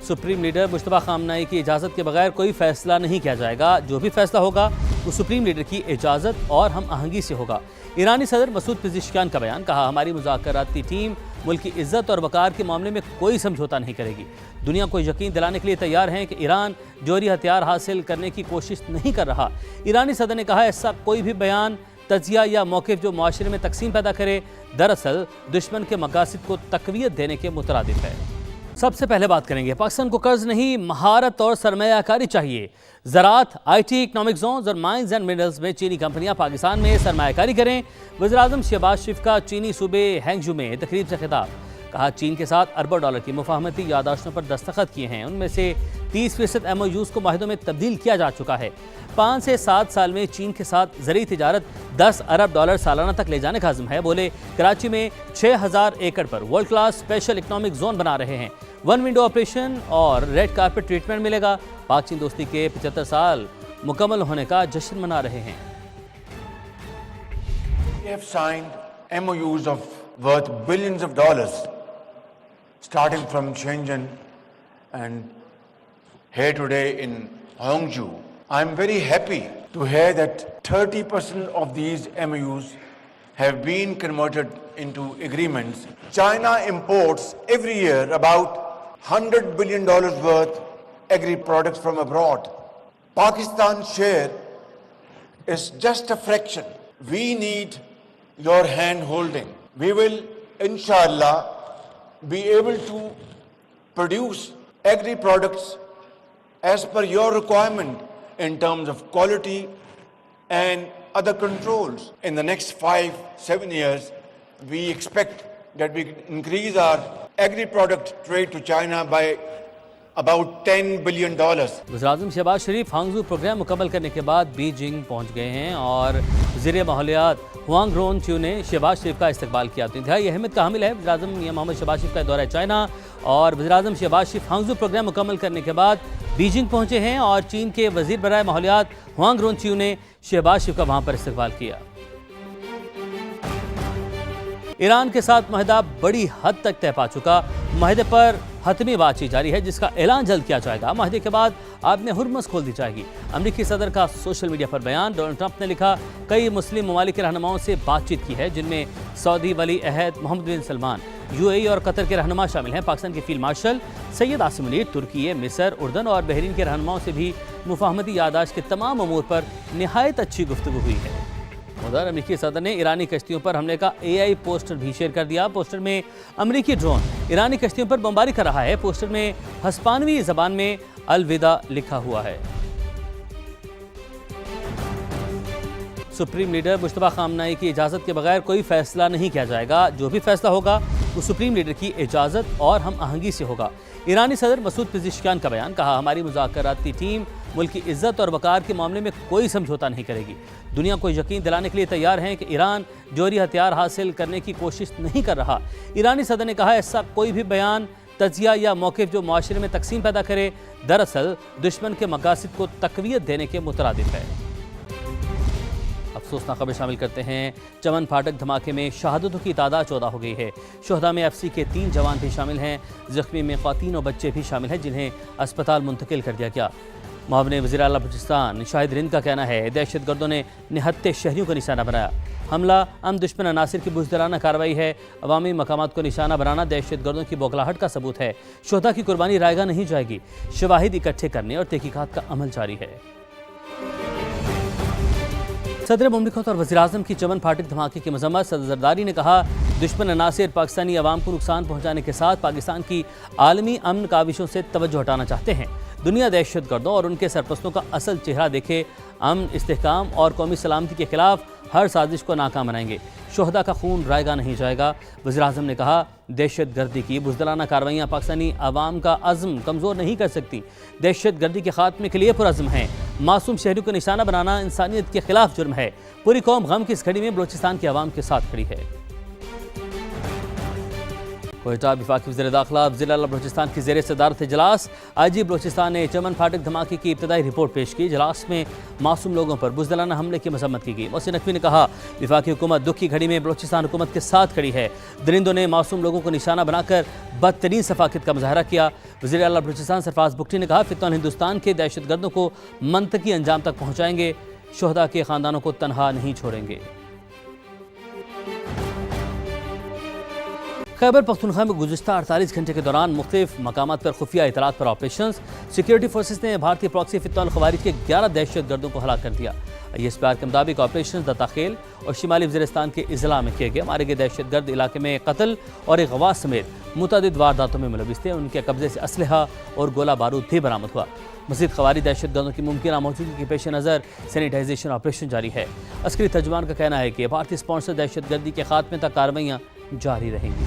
Supreme leader Mushtaba खामनाई की इजाज़त के बगैर कोई फैसला नहीं किया जाएगा। जो भी फैसला होगा वो सुप्रीम लीडर की इजाज़त और हम आहंगी से होगा। ईरानी सदर मसूद पेज़ेश्कियान का बयान। कहा, हमारी मुज़ाकराती टीम मुल्क की इज्जत और वक़ार के मामले में कोई समझौता नहीं करेगी। दुनिया को यकीन दिलाने के लिए तैयार हैं कि ईरान जौहरी हथियार हासिल करने की कोशिश नहीं कर रहा। ईरानी सदर ने कहा, ऐसा कोई भी बयान, तजिया या मौक़िफ़ जो माशरे में तकसीम पैदा करे, दरअसल दुश्मन के मकासद को तक़वियत देने के मुतरादिफ है। सबसे पहले बात करेंगे, पाकिस्तान को कर्ज नहीं, महारत और सरमायाकारी चाहिए। ज़राअत, IT, इकनॉमिक जोन्स और माइंस एंड मिनरल्स में चीनी कंपनियां पाकिस्तान में सरमायाकारी करें। वज़ीर-ए-आज़म शहबाज शरीफ का चीनी सूबे हैंगजू में तकरीब से खिताब। कहा, चीन के साथ अरबों डॉलर की मुफाहमती यादाश्तों पर दस्तखत किए हैं। उनमें से 30% MOUs को माहिदों में तब्दील किया जा चुका है। 5 से 7 साल में चीन के साथ ज़रूरी तिजारत 10 अरब डॉलर सालाना तक ले जाने का आज़म है। बोले, कराची में 6000 एकड़ पर world class special economic zone बना रहे हैं। 1 विंडो ऑपरेशन और रेड कारपेट ट्रीटमेंट मिलेगा। पाक चीन दोस्ती के 75 साल मुकम्मल होने का जश्न मना रहे हैं। We have signed MOUs of worth billions of dollars, starting from Shenzhen and here today in Hangzhou. I'm very happy to hear that 30% of these MOUs have been converted into agreements. China imports every year about $100 billion worth agri products from abroad. Pakistan's share is just a fraction. We need your hand holding. We will, inshallah, be able to produce agri products as per your requirement in terms of quality and other controls. In the next 5-7 years, we expect that we can increase our agri-product trade to China by about $10 billion. वज़ीर-ए-आज़म शहबाज शरीफ हांगजू programme मुकम्मल करने के बाद Beijing पहुंच गए हैं और वज़ीर माहौलियात हुआंग रोनच्यू ने शहबाज शरीफ का इस्तकबाल किया। तो इंतहाई अहमियत का हामिल है वज़ीर-ए-आज़म मोहम्मद शहबाज शरीफ का दौरा चाइना और वज़ीर-ए-आज़म शहबाज शरीफ हांगजू प्रोग्राम मुकम्मल करने के बाद बीजिंग पहुंचे हैं और चीन के वज़ीर बराए माहौलियात हुआंग रोनच्यू ने शहबाज शरीफ का वहां पर इस्तकबाल किया। ईरान के साथ माहिदा बड़ी हद तक तय पा चुका। माहिदे पर हतमी बातचीत जारी है जिसका ऐलान जल्द किया जाएगा। माहिदे के बाद आपने हुर्मस खोल दी जाएगी। अमरीकी सदर का सोशल मीडिया पर बयान। डोनाल्ड ट्रंप ने लिखा, कई मुस्लिम ममालिक के रहनुमाओं से बातचीत की है जिनमें सऊदी वली अहद मोहम्मद बिन सलमान, UAE और कतर के रहनुमा शामिल हैं। पाकिस्तान के फील्ड मार्शल सैयद आसिम मुनीर, तुर्की, मिस्र, उर्दन और बहरीन के रहनुमाओं से भी मुफाहमती यादाश्त के तमाम अमूर पर निहायत अच्छी गुफ्तगू हुई है। उधर अमरीकी सदर ने ईरानी कश्तियों पर हमले का AI पोस्टर भी शेयर कर दिया। पोस्टर में अमरीकी ड्रोन ईरानी कश्तियों पर बमबारी कर रहा है। पोस्टर में हस्पानवी ज़बान में अलविदा लिखा हुआ है। सुप्रीम लीडर मुश्तबा खामनाई की इजाज़त के बगैर कोई फैसला नहीं किया जाएगा। जो भी फैसला होगा वो सुप्रीम लीडर की इजाज़त और हम आहंगी से होगा। ईरानी सदर मसूद पेज़ेश्कियान का बयान। कहा, हमारी मुज़ाकराती टीम मुल्क की इज्जत और वक़ार के मामले में कोई समझौता नहीं करेगी। दुनिया को यकीन दिलाने के लिए तैयार हैं कि ईरान जौहरी हथियार हासिल करने की कोशिश नहीं कर रहा। ईरानी सदर ने कहा, ऐसा कोई भी बयान, तजिया या मौक़िफ़ जो माशरे में तकसीम पैदा करे, दरअसल दुश्मन के मकासद को तक़वियत देने के मुतरादिफ है। अफसोसनाक खबर शामिल करते हैं। चमन फाटक धमाके में शहादतों की तादाद 14 हो गई है। शोहदा में FC के 3 जवान भी शामिल हैं। जख्मी में ख़वातीन और बच्चे भी शामिल हैं जिन्हें अस्पताल मुंतकिल कर दिया गया। मुआविन वज़ीर आला बलूचिस्तान शाहिद रिंद का कहना है, दहशतगर्दों ने निहत्ते शहरियों को निशाना बनाया। हमला अम दुश्मन अनासिर की बुज़दिलाना कार्रवाई है। अवामी मकामात को निशाना बनाना दहशतगर्दों की बौखलाहट का सबूत है। शोहदा की कुर्बानी रायगा नहीं जाएगी। शवाहिद इकट्ठे करने और तहकीकात का अमल जारी है। सदर मुमलिकत और वज़ीर-ए-आज़म की चमन फाटक धमाके की मज़म्मत। सदर ज़रदारी ने कहा, दुश्मन अनासिर पाकिस्तानी अवाम को नुकसान पहुँचाने के साथ पाकिस्तान की आलमी अमन काविशों से तवज्जो हटाना चाहते हैं। दुनिया दहशतगर्दों और उनके सरपरस्तों का असल चेहरा देखे। अमन, इस्तेहकाम और कौमी सलामती के खिलाफ हर साजिश को नाकाम बनाएंगे। शोहदा का खून रायगा नहीं जाएगा। वज़ीर-ए-आज़म ने कहा, दहशतगर्दी की बुज़दिलाना कार्रवाइयाँ पाकिस्तानी अवाम का अज़्म कमज़ोर नहीं कर सकती। दहशतगर्दी के खात्मे के लिए पुरअज़्म हैं। मासूम शहरियों को निशाना बनाना इंसानियत के खिलाफ जुर्म है। पूरी कौम गम की इस घड़ी में बलूचिस्तान की आवाम के साथ खड़ी है। कोयटा वफाकी वज़ीर दाखिला ज़िला बलूचिस्तान की ज़ेर सदारत इजलास। IG बलूचिस्तान ने चमन फाटक धमाके की इब्तदाई रिपोर्ट पेश की। इजलास में मासूम लोगों पर बुज़दिलाना हमले की मजम्मत की गई। मोहसिन नकवी ने कहा वफाकी हुकूमत दुख की घड़ी में बलूचिस्तान हुकूमत के साथ खड़ी है। दरिंदों ने मासूम लोगों को निशाना बनाकर बदतरीन सफाकत का मुजाहरा किया। वज़ीर आला बलूचिस्तान सरफराज बुगटी ने कहा फितौन हिंदुस्तान के दहशतगर्दों को मंतकी अंजाम तक पहुँचाएंगे। शोहदा के ख़ानदानों को तनहा नहीं छोड़ेंगे। खैबर पख्तूनख्वा में गुज़िश्ता 48 घंटे के दौरान मुख्तलिफ मकामात पर खुफिया इतलात पर ऑपरेशन। सिक्योरिटी फोर्सेस ने भारतीय प्रॉक्सी फितौन ख़वारिज के 11 दहशतगर्दों को हलाक कर दिया। ISPR के मुताबिक ऑपरेशन दत्ताखेल और शिमाली वज़ीरिस्तान के इज़ला में किए गए। मारे गए दहशतगर्द इलाके में कत्ल और इग़वा समेत मुतअद्दिद वारदातों में मुलविस थे। उनके कब्जे से असलहा और गोला बारूद भी बरामद हुआ। मज़ीद ख़वारी दहशतगर्दों की मुमकिन मौजूदगी के पेश नज़र सैनिटाइजेशन ऑपरेशन जारी है। अस्करी तर्जुमान का कहना है कि भारतीय स्पॉन्सर दहशतगर्दी के खात्मे तक कार्रवाइयाँ जारी रहेंगी।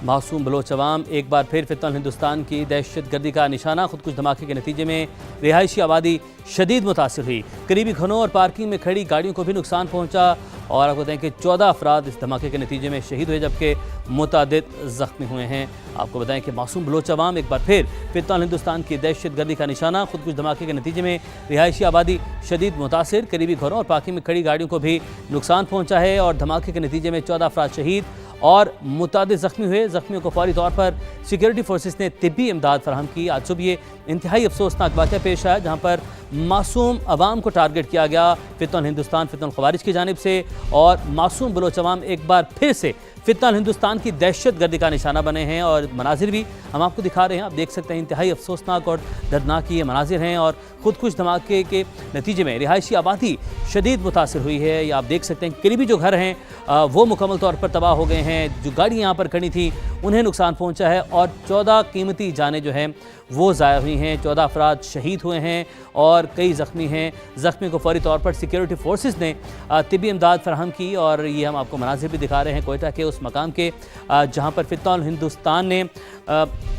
मासूम बलोच अवाम एक बार फिर फितौन हिंदुस्तान की दहशतगर्दी का निशाना। खुदकुश धमाके के नतीजे में रिहायशी आबादी शदीद मुतासिर हुई। करीबी घरों और पार्किंग में खड़ी गाड़ियों को भी नुकसान पहुंचा और आपको बताएं कि 14 अफराद इस धमाके के नतीजे में शहीद हुए जबकि मुतअद्दिद ज़ख्मी हुए हैं। आपको बताएं कि मासूम बलोच अवाम एक बार फिर फितौन हिंदुस्तान की दहशतगर्दी का निशाना। खुदकुश धमाके के नतीजे में रिहायशी आबादी शदीद मुतासिर। करीबी घरों और पार्किंग में खड़ी गाड़ियों को भी नुकसान पहुँचा है और धमाके के नतीजे में 14 अफराद शहीद और मुतअद्दिद ज़ख्मी हुए। ज़ख्मियों को फौरी तौर पर सिक्योरिटी फोर्सेस ने तिब्बी इमदाद फराहम की। आज सुबह ये इंतहाई अफसोसनाक वाक़या पेश आया जहाँ पर मासूम अवाम को टारगेट किया गया फितौन हिंदुस्तान फितौन ख़वारिज की जानिब से और मासूम बलोच अवाम एक बार फिर से फितौन हिंदुस्तान की दहशतगर्दी का निशाना बने हैं। और मनाजिर भी हम आपको दिखा रहे हैं, आप देख सकते हैं इंतहाई अफसोसनाक और दर्दनाक ये मनाजिर हैं। और खुदकुश धमाके के नतीजे में रिहायशी आबादी शदीद मुतासिर हुई है। या आप देख सकते हैं करीबी जो घर हैं वो मुकम्मल तौर पर तबाह हो गए हैं। जो गाड़ियाँ यहाँ पर खड़ी थी उन्हें नुकसान पहुँचा है और 14 कीमती जानें जो हैं वो ज़ाया हुई हैं। 14 अफराद शहीद हुए हैं और कई ज़ख्मी हैं। ज़ख्मी को फौरी तौर पर सिक्योरिटी फोर्सेस ने तिब्बी इमदाद फराहम की। और ये हम आपको मनाजिर भी दिखा रहे हैं कोयटा के उस मकाम के जहाँ पर फितौन हिंदुस्तान ने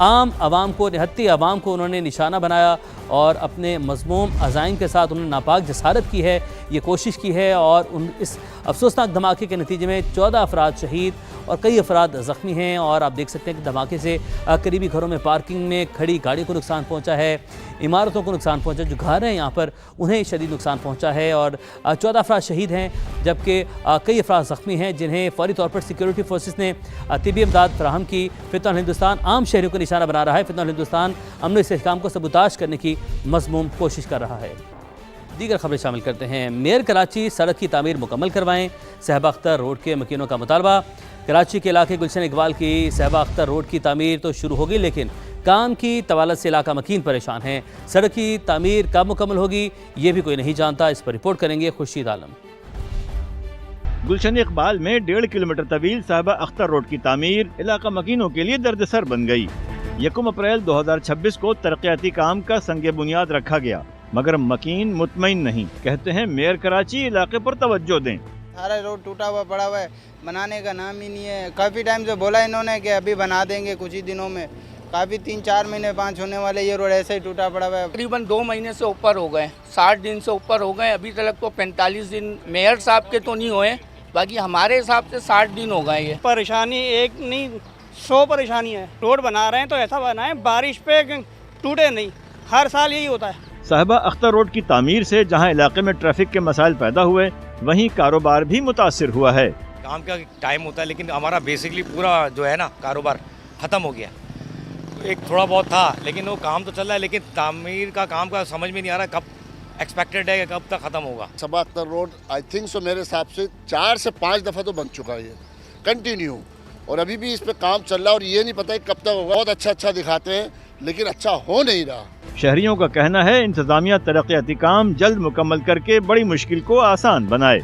आम आवाम को निहत्ती आवाम को उन्होंने निशाना बनाया और अपने मज़मूम अज़ाइम के साथ उन्होंने नापाक जसारत की है, ये कोशिश की है। और इस अफसोसनाक धमाके के नतीजे में 14 अफराद शहीद और कई अफराद ज़ख्मी हैं। और आप देख सकते हैं कि धमाके से करीबी घरों में पार्किंग में खड़ी गाड़ियों को नुकसान पहुंचा है, इमारतों को नुकसान पहुंचा, जो घर हैं यहाँ पर उन्हें शदीद नुकसान पहुंचा है। और 14 अफराद शहीद हैं जबकि कई अफराद ज़ख्मी हैं जिन्हें फौरी तौर पर सिक्योरिटी फोर्सेस ने तिब्बी इमदाद फराहम की। फितौन हिंदुस्तान आम शहरियों को निशाना बना रहा है। फितौन हिंदुस्तान अमन इस्तेहकाम को सबूताश करने की मज़मूम कोशिश कर रहा है। दीगर खबरें शामिल करते हैं। मेयर कराची सड़क की तामीर मुकम्मल करवाएं, सहबा अख्तर रोड के मकीनों का मुतालबा। कराची के इलाके गुलशन इकबाल की सहबा अख्तर रोड की तामीर तो शुरू होगी लेकिन काम की तवालत से इलाका मकीन परेशान है। सड़क की तामीर कब मुकम्मल होगी ये भी कोई नहीं जानता। इस पर रिपोर्ट करेंगे खुर्शीद आलम। गुलशन इकबाल में 1.5 किलोमीटर तवील साहबा अख्तर रोड की तामीर इलाका मकीनों के लिए दर्दसर बन गई। 1 अप्रैल 2026 को तरक्याती काम का संगे बुनियाद रखा गया मगर मकीन मुतमईन नहीं। कहते हैं मेयर कराची इलाके पर तवज्जो दें। सारा रोड टूटा हुआ पड़ा हुआ है, बनाने का नाम ही नहीं है। काफ़ी टाइम से बोला इन्होंने कि अभी बना देंगे कुछ ही दिनों में। काफ़ी 3-4 महीने 5 होने वाले ये रोड ऐसे ही टूटा पड़ा हुआ है। तकरीबन 2 महीने से ऊपर हो गए, 60 दिन से ऊपर हो गए। अभी तक तो 45 दिन मेयर साहब के तो नहीं हुए, बाकी हमारे हिसाब से 60 दिन हो गए। ये परेशानी एक नहीं 100 परेशानी है। रोड बना रहे हैं तो ऐसा बनाएं बारिश पे टूटे नहीं, हर साल यही होता है। साहबा अख्तर रोड की तामीर से जहां इलाके में ट्रैफिक के मसाइल पैदा हुए वहीं कारोबार भी मुतासिर हुआ है। काम का टाइम होता है लेकिन हमारा बेसिकली पूरा जो है ना कारोबार ख़त्म हो गया। एक थोड़ा बहुत था लेकिन वो काम तो चल रहा है लेकिन तामीर का काम का समझ में नहीं आ रहा कब एक्सपेक्टेड है कब तक ख़त्म होगा। साहबा Akhtar road I think so मेरे हिसाब से 4 से 5 दफ़ा तो बन चुका है ये कंटिन्यू, और अभी भी इस पे काम चल रहा है और ये नहीं पता कब तक होगा। बहुत अच्छा दिखाते हैं लेकिन अच्छा हो नहीं रहा। शहरियों का कहना है इंतजामिया तरक्याती काम जल्द मुकम्मल करके बड़ी मुश्किल को आसान बनाए।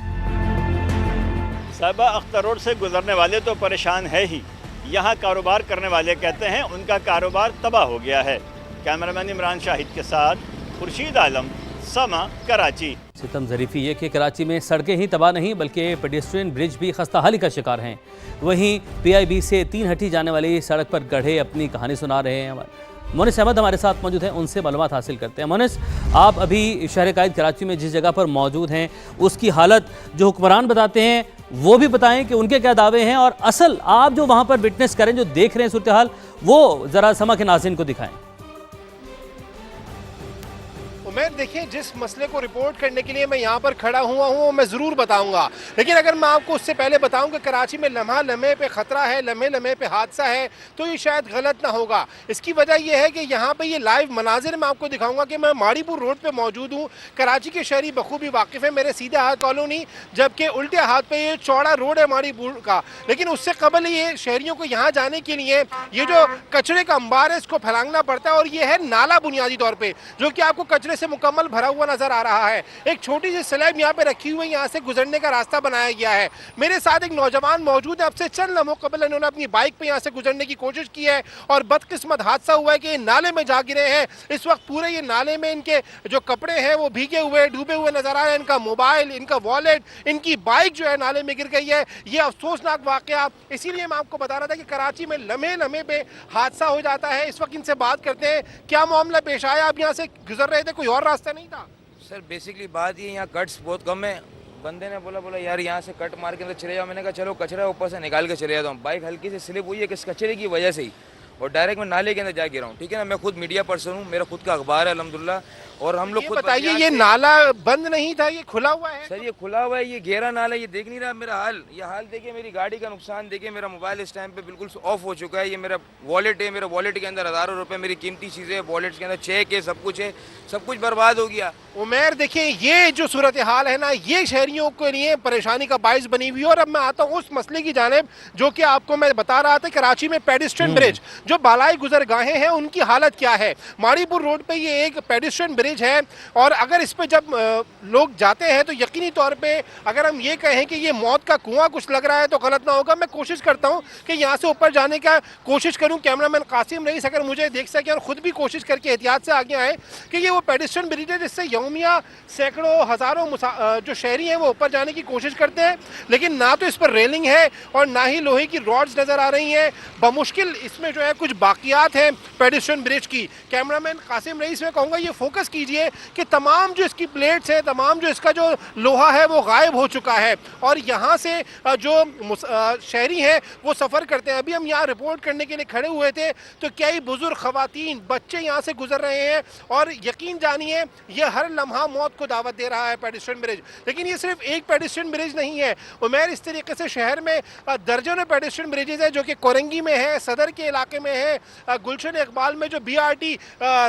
साहबा अख्तर रोड से गुजरने वाले तो परेशान है ही, यहाँ कारोबार करने वाले कहते हैं उनका कारोबार तबाह हो गया है। कैमरामैन इमरान शाहिद के साथ खुर्शीद आलम, समा, कराची। सितम ज़रीफ़ी ये कि कराची में सड़कें ही तबाह नहीं बल्कि पेडेस्ट्रियन ब्रिज भी खस्ता हाली का शिकार हैं। वहीं PIB से 3 हटी जाने वाली सड़क पर गड्ढे अपनी कहानी सुना रहे हैं। मोनिस अहमद हमारे साथ मौजूद हैं, उनसे मालूमात हासिल करते हैं। मोनिस, आप अभी शहर कायद कराची में जिस जगह पर मौजूद हैं उसकी हालत जो हुक्मरान बताते हैं वो भी बताएं कि उनके क्या दावे हैं, और असल आप जो वहां पर विटनेस करें, जो देख रहे हैं सूरत हाल, वो जरा समा के नाज़रीन को दिखाएं। उमैर, देखिए, जिस मसले को रिपोर्ट करने के लिए मैं यहाँ पर खड़ा हुआ हूँ वो मैं ज़रूर बताऊँगा, लेकिन अगर मैं आपको उससे पहले बताऊँ कि कराची में लम्हा लम्हे पे ख़तरा है, लम्हे लम्हे पे हादसा है, तो ये शायद गलत ना होगा। इसकी वजह यह है कि यहाँ पे ये लाइव मनाजिर मैं आपको दिखाऊँगा कि मैं माड़ीपुर रोड पर मौजूद हूँ। कराची के शहरी बखूबी वाकिफ़ है, मेरे सीधे हाथ कॉलोनी, जबकि उल्टे हाथ पर ये चौड़ा रोड है माड़ीपुर का। लेकिन उससे कबल ये शहरियों को यहाँ जाने के लिए ये जो कचरे का अंबार है इसको फैलाना पड़ता है, और ये है नाला बुनियादी तौर पर, जो कि आपको कचरे से मुकम्मल भरा हुआ नजर आ रहा है। एक छोटी सी स्लैब यहाँ पे रखी हुई है, यहाँ से गुजरने का रास्ता बनाया गया है। मेरे साथ एक नौजवान मौजूद है, अब से चंद लम्हों कबल इन्होंने अपनी बाइक पे यहाँ से गुजरने की कोशिश की है, और बदकिस्मत हादसा हुआ है कि ये नाले में जा गिरे हैं। इस वक्त पूरे ये नाले में इनके जो कपड़े हैं वो भीगे हुए, डूबे हुए नजर आ रहे हैं। इनका मोबाइल, इनका वॉलेट, इनकी बाइक जो है नाले में गिर गई है। ये अफसोसनाक वाकया, इसीलिए मैं आपको बता रहा था कि कराची में लम्हे लम्हे पे हादसा हो जाता है। इस वक्त इनसे बात करते हैं, क्या मामला पेश आया? आप यहाँ से गुजर रहे थे, कोई और रास्ता नहीं था? सर बेसिकली बात ये, यहाँ कट्स बहुत कम है। बंदे ने बोला यार यहाँ से कट मार के अंदर चले जाओ। मैंने कहा चलो, कचरा ऊपर से निकाल के चले जाता हूँ। बाइक हल्की से स्लिप हुई है किस कचरे की वजह से ही, और डायरेक्ट मैं नाले के अंदर जा गिरा हूँ। ठीक है ना, मैं खुद मीडिया पर्सन हूँ, मेरा खुद का अखबार है अल्हम्दुलिल्लाह, और हम लोग खुद। बताइए, ये नाला बंद नहीं था, ये खुला हुआ है? सर ये खुला हुआ है, ये गहरा नाला, ये देख नहीं रहा मेरा हाल। ये हाल देखिए, मेरी गाड़ी का नुकसान देखिए, मेरा मोबाइल इस टाइम पे बिल्कुल ऑफ हो चुका है। ये मेरा वॉलेट है, मेरा वॉलेट के अंदर हज़ारों रुपए मेरी कीमती चीज़ें, वॉलेट के अंदर चेक है, सब कुछ बर्बाद हो गया। उमैर, देखिए, ये जो सूरत हाल है ना, ये शहरियों के लिए परेशानी का बाइस बनी हुई है। और अब मैं आता हूँ उस मसले की जानिब जो कि आपको मैं बता रहा था। कराची में पेडिस्ट्रियन ब्रिज, जो बालाई गुजरगाहें हैं, उनकी हालत क्या है? माड़ीपुर रोड पे ये एक पेडिस्ट्रियन ब्रिज है, और अगर इस पे जब लोग जाते हैं तो यकीनी तौर पे अगर हम ये कहें कि ये मौत का कुआं कुछ लग रहा है तो गलत ना होगा। मैं कोशिश करता हूँ कि यहाँ से ऊपर जाने का कोशिश करूँ। कैमरामैन कासिम रईस अगर मुझे देख सके और ख़ुद भी कोशिश करके एहतियात से आगे आए कि ये वो पेडिस्ट्रियन ब्रिज है जिससे यौमिया सैकड़ों हज़ारों जो शहरी हैं वो ऊपर जाने की कोशिश करते हैं, लेकिन ना तो इस पर रेलिंग है और ना ही लोहे की रॉड्स नज़र आ रही हैं। बमुश्किल इसमें जो है कुछ बाकियात हैं पेडिस्ट्रियन ब्रिज की। कैमरामैन कासिम रईस में कहूँगा ये फोकस कीजिए कि तमाम जो इसकी प्लेट्स हैं, तमाम जो इसका जो लोहा है वो गायब हो चुका है, और यहाँ से जो शहरी हैं वो सफ़र करते हैं। अभी हम यहाँ रिपोर्ट करने के लिए खड़े हुए थे तो कई बुजुर्ग ख़वातीन, बच्चे यहाँ से गुजर रहे हैं, और यकीन जानिए ये हर लम्हा मौत को दावत दे रहा है पेडिस्ट्रियन ब्रिज। लेकिन ये सिर्फ एक पेडिस्ट्रियन ब्रिज नहीं है उमैर, इस तरीके से शहर में दर्जनों पेडिस्ट्रियन ब्रिजेज है जो कि कोरंगी में है, सदर के इलाके में है, गुलशन इकबाल में जो BRT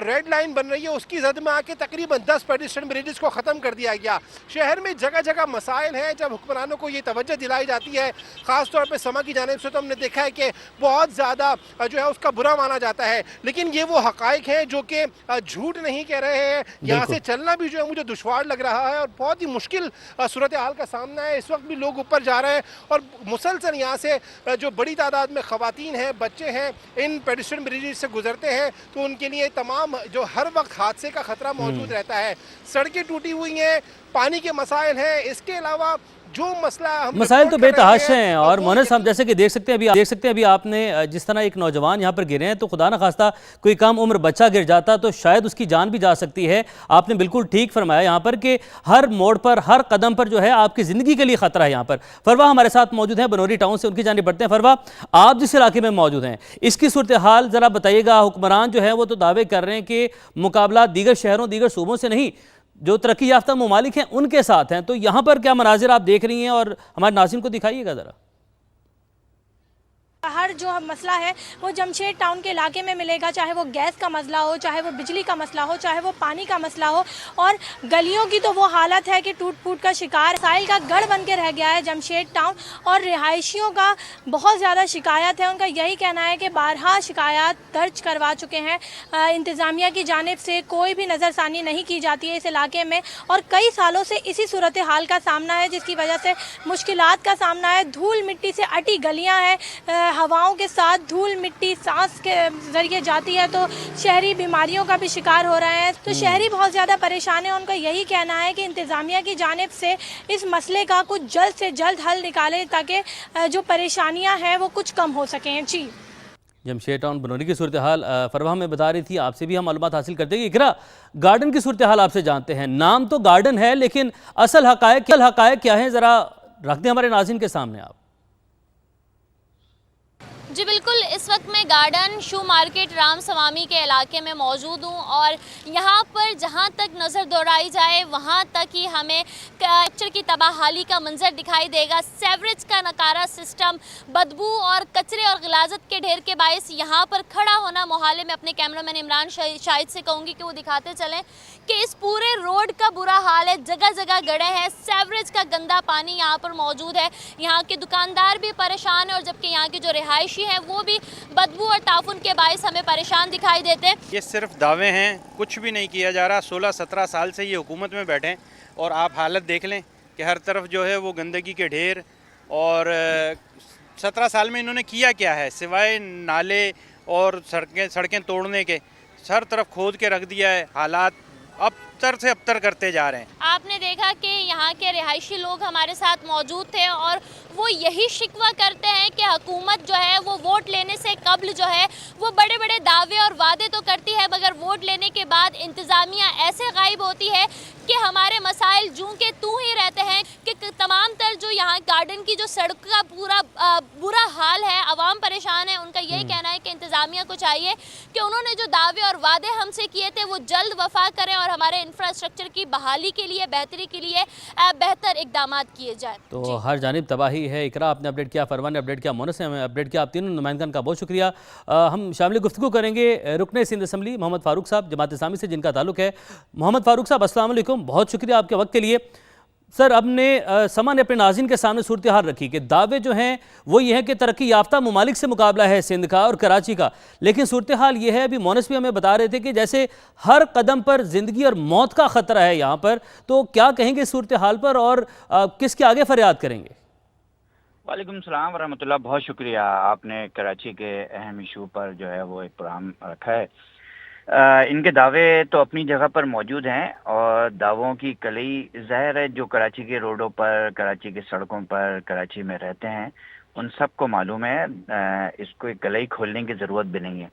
रेड लाइन बन रही है उसकी जद में आके तकरीबन 10 पेडिस्ट्रियन ब्रिजेस को ख़त्म कर दिया गया। शहर में जगह जगह मसाइल हैं। जब हुक्मरानों को ये तवज्जो दिलाई जाती है, ख़ास तौर पे समा की जानिब से, तो हमने देखा है कि बहुत ज़्यादा जो है उसका बुरा माना जाता है। लेकिन ये वो हक़ाइक़ हैं जो कि झूठ नहीं कह रहे हैं। यहाँ से चलना भी जो है मुझे दुश्वार लग रहा है और बहुत ही मुश्किल सूरत हाल का सामना है। इस वक्त भी लोग ऊपर जा रहे हैं और मुसलसल यहाँ से जो बड़ी तादाद में ख़वातीन हैं, बच्चे हैं, इन पेडिस्ट्रियन ब्रिजेस से गुजरते हैं, तो उनके लिए तमाम जो हर वक्त हादसे का ख़तरा मौजूद रहता है। सड़कें टूटी हुई हैं, पानी के मसाइल हैं, इसके अलावा जो मसाइल तो बेतहाशा हैं। और मोहनस साहब जैसे कि देख सकते हैं अभी आपने जिस तरह एक नौजवान यहाँ पर गिरे हैं, तो खुदा न खास्ता कोई कम उम्र बच्चा गिर जाता तो शायद उसकी जान भी जा सकती है। आपने बिल्कुल ठीक फरमाया यहाँ पर कि हर मोड़ पर, हर कदम पर जो है आपकी ज़िंदगी के लिए ख़तरा है। यहाँ पर फरवा हमारे साथ मौजूद हैं, बनोरी टाउन से, उनकी जानिब बढ़ते हैं। फरवा, आप जिस इलाके में मौजूद हैं इसकी सूरत हाल ज़रा बताइएगा। हुक्मरान जो है वो तो दावे कर रहे हैं कि मुकाबला दीगर शहरों, दीगर सूबों से नहीं, जो तरक्की याफ्ता ममालिक हैं उनके साथ हैं, तो यहाँ पर क्या मनाजिर आप देख रही हैं और हमारे नाज़रीन को दिखाइएगा ज़रा। हर जो मसला है वो जमशेद टाउन के इलाके में मिलेगा, चाहे वो गैस का मसला हो, चाहे वो बिजली का मसला हो, चाहे वो पानी का मसला हो। और गलियों की तो वो हालत है कि टूट फूट का शिकार, साइल का गढ़ बन के रह गया है जमशेद टाउन। और रिहायशियों का बहुत ज़्यादा शिकायत है, उनका यही कहना है कि बारहा शिकायत दर्ज करवा चुके हैं। इंतज़ामिया की जानिब से कोई भी नज़रसानी नहीं की जाती है इस इलाके में, और कई सालों से इसी सूरत हाल का सामना है, जिसकी वजह से मुश्किलात का सामना है। धूल मिट्टी से अटी गलियाँ हैं, हवाओं के साथ धूल मिट्टी सांस के ज़रिए जाती है, तो शहरी बीमारियों का भी शिकार हो रहे हैं। तो शहरी बहुत ज़्यादा परेशान है। उनका यही कहना है कि इंतज़ामिया की जानिब से इस मसले का कुछ जल्द से जल्द हल निकाले ताकि जो परेशानियां हैं वो कुछ कम हो सकें। जी, जमशेद टाउन बनोरी की सूरत हाल फरवा में बता रही थी, आपसे भी हम मालूमात हासिल करते हैं। इकरा, गार्डन की सूरत हाल आपसे जानते हैं। नाम तो गार्डन है लेकिन असल हकायक क्या है, ज़रा रख दें हमारे नाज़रीन के सामने आप। जी बिल्कुल, इस वक्त मैं गार्डन शू मार्केट राम स्वामी के इलाके में मौजूद हूँ और यहाँ पर जहाँ तक नज़र दौड़ाई जाए वहाँ तक ही हमें कचरे की तबाहाली का मंजर दिखाई देगा। सेवरेज का नकारा सिस्टम, बदबू और कचरे और गिलाजत के ढेर के बायस यहाँ पर खड़ा होना मोहाल है। मैं अपने कैमरामैन इमरान शाहिद से कहूँगी कि वो दिखाते चलें कि इस पूरे रोड का बुरा हाल है, जगह जगह गड्ढे हैं, सेवरेज का गंदा पानी यहाँ पर मौजूद है। यहाँ के दुकानदार भी परेशान है और जबकि यहाँ के जो रिहायशी हैं वो भी बदबू और ताफुन के बायस हमें परेशान दिखाई देते हैं। ये सिर्फ दावे हैं, कुछ भी नहीं किया जा रहा। 16-17 साल से ये हुकूमत में बैठे हैं और आप हालत देख लें कि हर तरफ जो है वो गंदगी के ढेर। और 17 साल में इन्होंने किया क्या है सिवाय नाले और सड़कें तोड़ने के? हर तरफ खोद के रख दिया है। हालात अबतर से अबतर करते जा रहे हैं। आपने देखा कि यहाँ के रिहायशी लोग हमारे साथ मौजूद थे और वो यही शिकवा करते हैं कि हुकूमत जो है वो वोट लेने से कब्ल जो है वो बड़े बड़े दावे और वादे तो करती है, मगर वोट लेने के बाद इंतज़ामिया ऐसे गायब होती है कि हमारे मसाइल जूं के तू ही रहते हैं। कि तमाम तर जो यहाँ गार्डन की जो सड़क का पूरा बुरा हाल है, आवाम परेशान है। उनका यही कहना है कि इंतज़ामिया को चाहिए कि उन्होंने जो दावे और वादे हमसे किए थे वो जल्द वफा करें और हमारे इंफ्रास्ट्रक्चर की बहाली के लिए, बेहतरी के लिए बेहतर इकदाम किए जाए। तो हर जानिब तबाही है। इकरा आपने अपडेट किया, फरमान ने अपडेट किया, मोनस ने हमें अपडेट किया। आप तीनों नुमाइंदगान का बहुत शुक्रिया। हम शामिल गुफ्तगू करेंगे रुकने सिंध असम्बली मोहम्मद फारूक साहब, जमात इस्लामी से जिनका ताल्लुक है। मोहम्मद फारूक साहब अस्सलाम वालेकुम, बहुत शुक्रिया आपके वक्त के लिए। सर, हमने समा ने अपने नाज़रीन के सामने सूरत हाल रखी कि दावे जो हैं वो ये है कि तरक्की याफ्ता ममालिक से मुकाबला है सिंध का और कराची का, लेकिन सूरत हाल ये है, अभी मोनस भी हमें बता रहे थे कि जैसे हर कदम पर ज़िंदगी और मौत का ख़तरा है यहाँ पर। तो क्या कहेंगे सूरत हाल पर और किसके आगे फरियाद करेंगे? वालेकुम सलाम वरहमतुल्लाह, बहुत शुक्रिया। आपने कराची के अहम इशू पर जो है वो एक प्रोग्राम रखा है। इनके दावे तो अपनी जगह पर मौजूद हैं और दावों की कलई ज़ाहिर है जो कराची के रोडों पर, कराची की सड़कों पर, कराची में रहते हैं उन सबको मालूम है। इसको एक कलई खोलने की ज़रूरत भी नहीं है।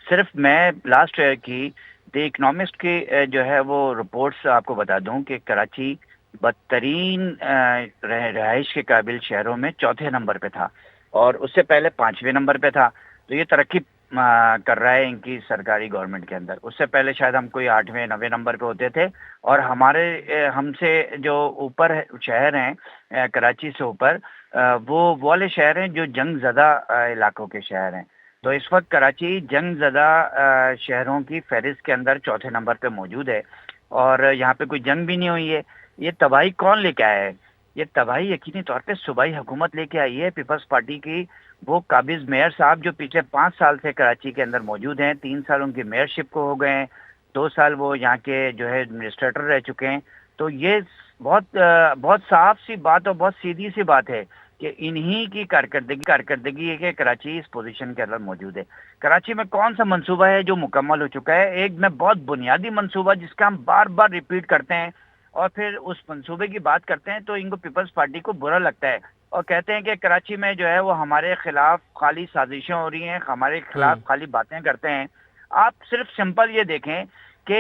सिर्फ मैं लास्ट ईयर की द इकनॉमिस्ट की जो है वो रिपोर्ट्स आपको बता दूं कि कराची बदतरीन रहाइश के काबिल शहरों में 4थे नंबर पे था और उससे पहले 5वें नंबर पे था। तो ये तरक्की कर रहा है इनकी सरकारी गवर्नमेंट के अंदर। उससे पहले शायद हम कोई 8वें 9वें नंबर पे होते थे और हमसे जो ऊपर शहर हैं कराची से ऊपर, वो वाले शहर हैं जो जंग ज़दा इलाकों के शहर हैं। तो इस वक्त कराची जंग ज़दा शहरों की फहरिस्त के अंदर 4थे नंबर पे मौजूद है और यहाँ पे कोई जंग भी नहीं हुई है। ये तबाही कौन लेके आया है? ये तबाही यकीनी तौर पे सूबाई हुकूमत लेके आई है, पीपल्स पार्टी की वो काबिज मेयर साहब जो पिछले 5 साल से कराची के अंदर मौजूद हैं। 3 साल उनकी मेयरशिप को हो गए हैं, 2 साल वो यहाँ के जो है एडमिनिस्ट्रेटर रह चुके हैं। तो ये बहुत साफ सी बात और बहुत सीधी सी बात है कि इन्हीं की कारकर्दगी है कि कराची इस पोजीशन के अंदर मौजूद है। कराची में कौन सा मंसूबा है जो मुकम्मल हो चुका है? एक में बहुत बुनियादी मंसूबा जिसका हम बार बार रिपीट करते हैं और फिर उस मंसूबे की बात करते हैं तो इनको पीपल्स पार्टी को बुरा लगता है और कहते हैं कि कराची में जो है वो हमारे खिलाफ खाली साजिशें हो रही हैं, हमारे खिलाफ खाली बातें करते हैं। आप सिर्फ सिंपल ये देखें कि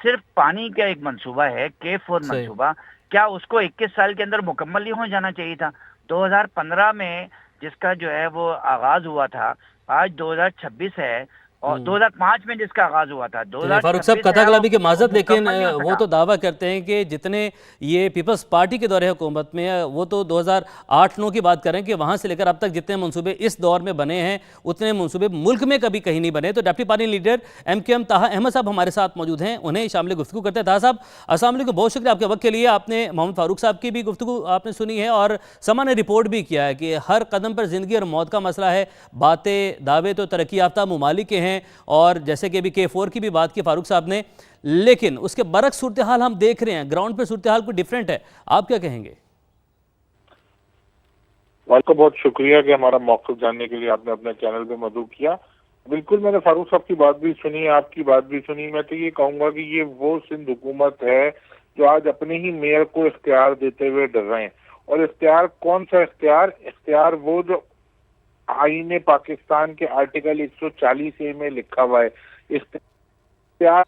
सिर्फ पानी का एक मंसूबा है, K4 मंसूबा, क्या उसको 21 साल के अंदर मुकम्मल नहीं हो जाना चाहिए था? 2015 में जिसका जो है वो आगाज हुआ था, आज 2026 है और 2005 में जिसका आगाज हुआ था। फारूक साहब कथा कलामी के माजत, लेकिन वो तो दावा करते हैं कि जितने ये पीपल्स पार्टी के दौरे हुकूमत में है वो तो 2008-9 की बात करें कि वहाँ से लेकर अब तक जितने मंसूबे इस दौर में बने हैं उतने मंसूबे मुल्क में कभी कहीं नहीं बने। तो डिप्टी पार्टी लीडर MKM ताहा अहमद साहब हमारे साथ मौजूद हैं, उन्हें शामिल गुफ्तगू करते हैं। ताहा साहब अस्सलाम वालेकुम, बहुत शुक्रिया आपके वक्त के लिए। आपने मोहम्मद फारूक साहब की भी गुफ्तगू आपने सुनी है और समा ने रिपोर्ट भी किया है कि हर कदम पर ज़िंदगी और मौत का मसला है। बातें दावे तो तरक्की याफ्ता ममालिक के हैं और जैसे कि अभी K4 की भी बात की फारूक साहब ने, लेकिन उसके बरक्स सूरत हाल हम देख रहे हैं, ग्राउंड पे सूरत हाल कोई डिफरेंट है। आप क्या कहेंगे? आपका बहुत शुक्रिया कि हमारा मौक़िफ़ जानने के लिए आपने अपने चैनल पे मदऊ किया। बिल्कुल, मैंने फारूक साहब की बात भी सुनी, आपकी बात भी सुनी। मैं तो ये कहूँगा कि ये वो सिंध हुकूमत है जो आज अपने ही मेयर को इख्तियार देते हुए डर रहे हैं। और इख्तियार कौन सा इख्तियार वो जो आईने पाकिस्तान के आर्टिकल 140A में लिखा हुआ है। इख्तियार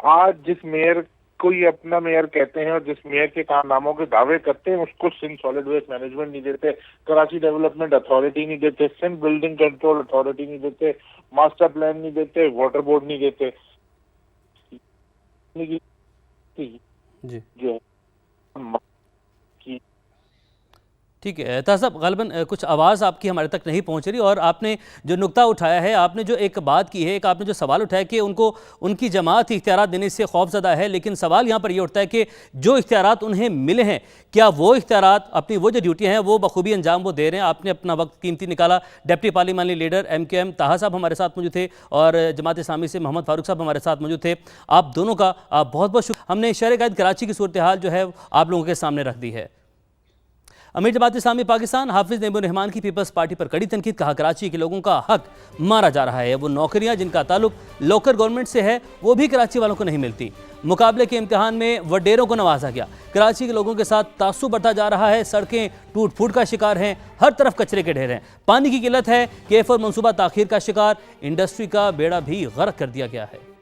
आज जिस मेयर कोई अपना मेयर कहते हैं और जिस मेयर के कारनामों के दावे करते हैं उसको सिंध सॉलिड वेस्ट मैनेजमेंट नहीं देते, कराची डेवलपमेंट अथॉरिटी नहीं देते, सिंध बिल्डिंग कंट्रोल अथॉरिटी नहीं देते, मास्टर प्लान नहीं देते, वाटर बोर्ड नहीं देते। जी जो ठीक है ताज साहब, ग़ालिबन कुछ आवाज़ आपकी हमारे तक नहीं पहुंच रही, और आपने जो नुक्ता उठाया है, आपने जो एक बात की है, एक आपने जो सवाल उठाया कि उनको उनकी जमात इख्तियारात देने से खौफज़दा है, लेकिन सवाल यहाँ पर ये उठता है कि जो इख्तियारात उन्हें मिले हैं, क्या वो इख्तियारात अपनी वो जो ड्यूटियाँ हैं वो बखूबी अंजाम वो दे रहे हैं? आपने अपना वक्त कीमती निकाला। डिप्टी पार्लिमानी लीडर MKM ताहा साहब हमारे साथ मौजूद थे और जमात इस्लामी से मोहम्मद फारूक साहब हमारे साथ मौजूद थे। आप दोनों का बहुत बहुत शुक्रिया। हमने शहर कायद कराची की सूरत हाल जो है आप लोगों के सामने रख दी है। अमीर जमात इस्लामी पाकिस्तान हाफिज नईमुर रहमान की पीपल्स पार्टी पर कड़ी तनकीद, कहा कराची के लोगों का हक मारा जा रहा है। वो नौकरियां जिनका ताल्लुक लोकल गवर्नमेंट से है वो भी कराची वालों को नहीं मिलती। मुकाबले के इम्तिहान में वडेरों को नवाजा गया। कराची के लोगों के साथ तासुब बढ़ता जा रहा है। सड़कें टूट फूट का शिकार हैं, हर तरफ कचरे के ढेर हैं। पानी की किल्लत है, केफ और मनसूबा ताखीर का शिकार। इंडस्ट्री का बेड़ा भी गर्क कर दिया गया है।